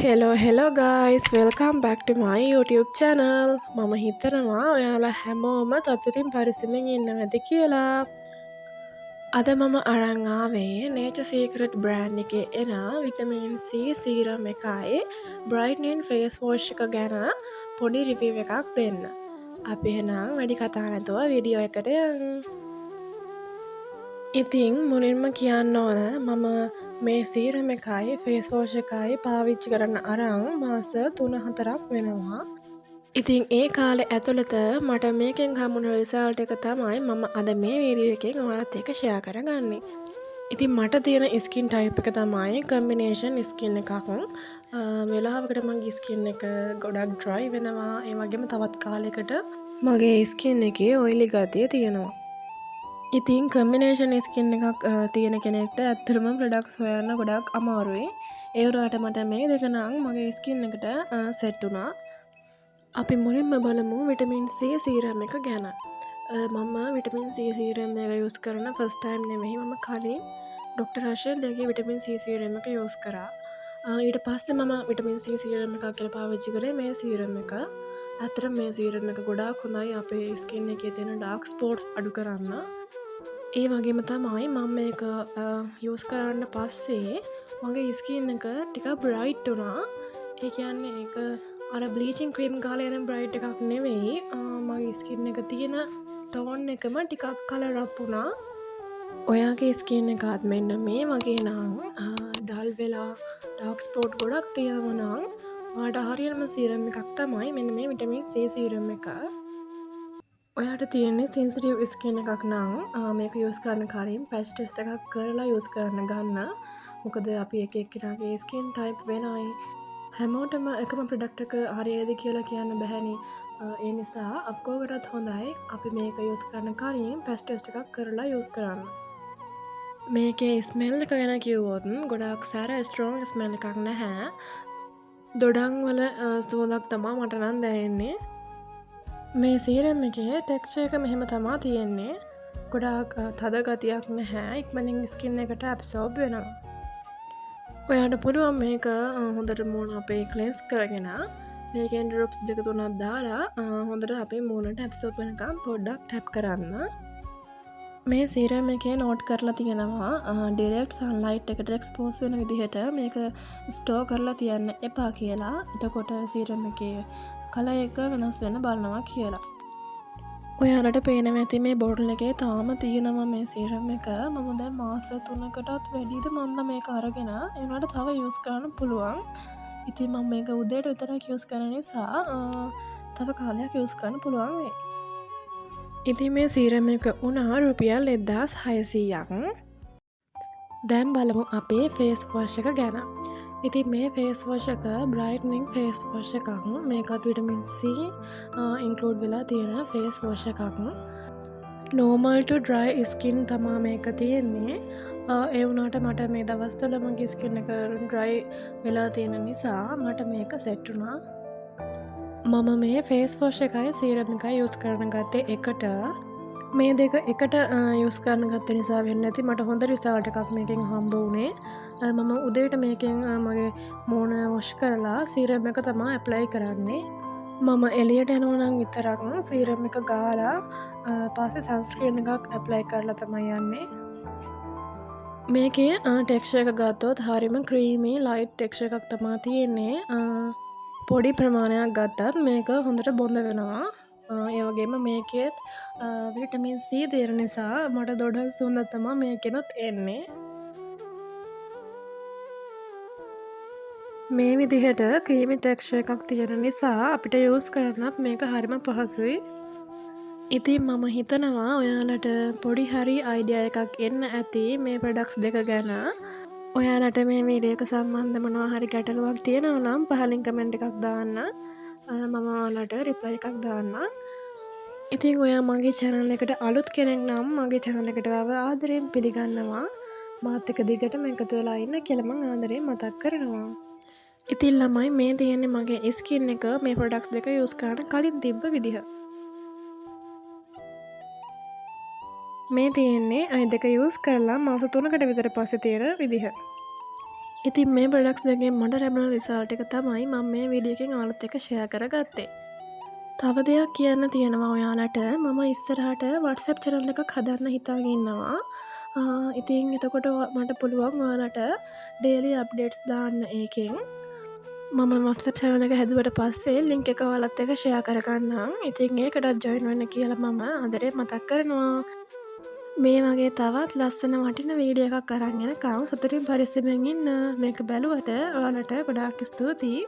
hello guys, welcome back to my YouTube channel. මම හිතනවා ඔයාලා හැමෝම සතුටින් පරිස්සමින් ඉන්නවා ඇති කියලා. අද මම අරන් ආවේ Nature Secret brand එකේ එන vitamin C serum එකයි brightening face wash එක ගැන පොඩි review එකක් දෙන්න. අපි එහෙනම් වැඩි කතා නැතුව වීඩියෝ එකට යමු. ඉතින් මුලින්ම කියන්න ඕන මම මේ සීරම එකයි ෆේස් වෝෂ් එකයි පාවිච්චි කරන්න අරන් මාස 3-4ක් වෙනවා. ඉතින් ඒ කාලේ ඇතුළත මට මේකෙන් හම්බුන රිසල්ට් එක තමයි මම අද මේ වීඩියෝ එකෙන් ඔයාලත් එක්ක ෂෙයා කරගන්නේ. ඉතින් මට තියෙන ස්කින් ටයිප් එක තමයි කම්බිනේෂන් ස්කින් එකක්. වෙලාවකට මගේ ස්කින් එක ගොඩක් ඩ්‍රයි වෙනවා. ඒ වගේම තවත් කාලයකට මගේ ස්කින් එකේ ඔයිලි ගතිය තියෙනවා. ඉතින් කම්බිනේෂන් ස්කින් එකක් තියෙන කෙනෙක්ට ඇත්තටම ප්‍රොඩක්ට්ස් හොයන්න ගොඩක් අමාරුයි. ඒ වුණාට මට මේ දෙක නම් මගේ ස්කින් එකට සෙට් වුණා. අපි මුලින්ම බලමු විටමින් C සීරම් එක ගැන. මම විටමින් C සීරම් එක යූස් කරන ෆස්ට් ටයිම් නෙමෙයි. මම කලින් ඩොක්ටර් රෂල්ගේ විටමින් C සීරම් එක යූස් කරා. ඊට පස්සේ මම විටමින් C සීරම් එකක් කියලා පාවිච්චි කරේ මේ සීරම් එක. ඇත්තටම මේ සීරම් එක ගොඩාක් හොඳයි අපේ ස්කින් එකේ තියෙන ඩාර්ක් ස්පොට්ස් අඩු කරන්න. ඒ වගේම තමයි මම මේක යූස් කරන්න පස්සේ මගේ ස්කින් එක ටිකක් බ්‍රයිට් වුණා. ඒ කියන්නේ ඒක අර බ්ලීචින් ක්‍රීම් ගාලා එන බ්‍රයිට් එකක් නෙවෙයි. මගේ ස්කින් එක තියෙන ටෝන් එකම ටිකක් කලර් අප් වුණා. ඔයාගේ ස්කින් එකත් මෙන්න මේ වගේ නම් ඩල් වෙලා ඩාර්ක් ස්පොට් ගොඩක් තියෙනවා නම් ඔයාට හරියටම සීරම් එකක් තමයි මෙන්න මේ විටමින් C සීරම් එක. ඔයාට තියෙන්නේ සෙන්සිටිව් ස්කින් එකක් නම් මේක යූස් කරන්න කලින් පැච් ටෙස්ට් එකක් කරලා යූස් කරන්න ගන්න. මොකද අපි එක එක්කෙනාගේ ස්කින් ටයිප් වෙනයි. හැමෝටම එකම ප්‍රොඩක්ට් එක හරියද කියලා කියන්න බැහැනේ. ඒ නිසා අපකෝකටත් හොඳයි අපි මේක යූස් කරන්න කලින් පැච් ටෙස්ට් එකක් කරලා යූස් කරන්න. මේකේ ස්මෙල් එක ගැන කිව්වොත් ගොඩාක් සැර ස්ට්‍රෝං ස්මෙල් එකක් නැහැ. දොඩම් වල සුවඳක් තමයි මට නම් දැනෙන්නේ. මේ සීරම් එකේ ටෙක්ස්චර් එක මෙහෙම තමා තියෙන්නේ. ගොඩාක් තද ගතියක් නැහැ. ඉක්මනින් ස්කින් එකට ඇබ්සෝබ් වෙනවා. ඔයාට පුළුවන් මේක හොඳට මූණ අපේ ක්ලෙන්ස් කරගෙන මේකෙන් ඩ්‍රොප්ස් 2-3ක් දාලා හොඳට අපේ මූණට ඇබ්සෝබ් වෙනකම් පොඩ්ඩක් ටැප් කරන්න. මේ සීරම් එකේ නෝට් කරලා තියෙනවා ඩිරෙක්ට් සන්ලයිට් එකට එක්ස්පෝස් වෙන විදිහට මේක ස්ටෝර් කරලා තියන්න එපා කියලා. එතකොට සීරම් එකේ කලර් එක වෙනස් වෙන බලනවා කියලා. ඔයාලට පේනවා ඇති මේ බෝටල් එකේ තාම තියෙනවා මේ සීරම් එක. මම දැන් මාස 3කටත් වැඩිද මන්ද මේක අරගෙන ඒ වුණාට තව යූස් කරන්න පුළුවන්. ඉතින් මම මේක උදේට විතරක් යූස් කරන නිසා තව කාලයක් යූස් කරන්න පුළුවන් වෙයි. ඉතින් මේ සීරම් එක උනා රුපියල් 1600ක්. දැන් බලමු අපේ ෆේස් වොෂ් එක ගැන. ඉතින් මේ ෆේස් වොෂ් එක බ්‍රයිට්නින් ෆේස් වොෂ් එකක්. මේකත් විටමින් C ඉන්ක්ලූඩ් වෙලා තියෙන ෆේස් වොෂ් එකක්. normal to dry skin තමා මේක තියෙන්නේ. ඒ වුණාට මට මේ දවස්වල මගේ ස්කින් එක ඩ්‍රයි වෙලා තියෙන නිසා මට මේක සෙට් වුණා. මම මේ ෆේස් වොෂ් එකයි සීරම් එකයි යූස් කරන ගත්තේ එකට. මේ දෙක එකට යූස් කරන ගත්ත නිසා වෙන්න ඇති මට හොඳ රිසල්ට් එකක් මේකෙන් හම්බ වුණේ. මම උදේට මේකෙන් මගේ මූණ වොෂ් කරලා සීරම් එක තමයි ඇප්ලයි කරන්නේ. මම එළියට යනවා නම් විතරක් සීරම් එක ගාලා පස්සේ සන්ස්ක්‍රීන් එකක් ඇප්ලයි කරලා තමයි යන්නේ. මේකේ ටෙක්ස්චර් එක ගත්තොත් හරියම ක්‍රීමි ලයිට් ටෙක්ස්චර් එකක් තමයි තියෙන්නේ. පොඩි ප්‍රමාණයක් ගත්තත් මේක හොඳට බොඳ වෙනවා. ඒ වගේම මේකෙත් විටමින් C තියෙන නිසා මට දොඩම් සුවඳ තමයි මේකෙනුත් එන්නේ. මේ විදිහට ක්‍රීමි ටෙක්ස්චර් එකක් තියෙන නිසා අපිට යූස් කරන්නත් මේක හරිම පහසුයි. ඉතින් මම හිතනවා ඔයාලට පොඩි හරි අයිඩියා එකක් එන්න ඇති මේ ප්‍රොඩක්ට්ස් දෙක ගැන. ඔයාලට මේ වීඩියෝ එක සම්බන්ධ මොනවා හරි ගැටලුවක් තියෙනවා නම් පහලින් කමෙන්ට් එකක් දාන්න. මම ඔයාලට රිප්ලයි එකක් දාන්න. ඉතින් ඔයා මගේ channel එකට අලුත් කෙනෙක් නම් මගේ channel එකට ආදරයෙන් පිළිගන්නවා. මාත් එක්ක දිගටම එකතු වෙලා ඉන්න කියලා මම ආදරයෙන් මතක් කරනවා. ඉතින් ළමයි මේ තියෙන්නේ මගේ ස්කින් එක මේ ප්‍රොඩක්ට්ස් දෙක යූස් කරන්න කලින් තිබ්බ විදිහ. මේ තියෙන්නේ අය දෙක යූස් කරලා මාස 3කට විතර පස්සේ තියෙන විදිහ. ඉතින් මේ ප්‍රොඩක්ට්ස් දෙකෙන් මට ලැබෙන රිසල්ට් එක තමයි මම මේ වීඩියෝ එකෙන් ඔයාලත් එක්ක ෂෙයා කරගත්තේ. තව දෙයක් කියන්න තියෙනවා ඔයාලට. මම ඉස්සරහට WhatsApp channel එකක් හදන්න හිතාගෙන ඉන්නවා. ඉතින් එතකොට මට පුළුවන් ඔයාලට daily updates දාන්න ඒකෙන්. මම WhatsApp channel එක හැදුවට පස්සේ link එක ඔයාලත් එක්ක share කරගන්නම්. ඉතින් ඒකටත් join වෙන්න කියලා මම ආදරෙන් මතක් කරනවා. මේ වගේ තවත් ලස්සන වටින වීඩියෝ එකක් අරන් එනකම් සතුටින් පරිස්සමෙන් ඉන්න. මේක බැලුවට ඔයාලට ගොඩාක් ස්තුතියි.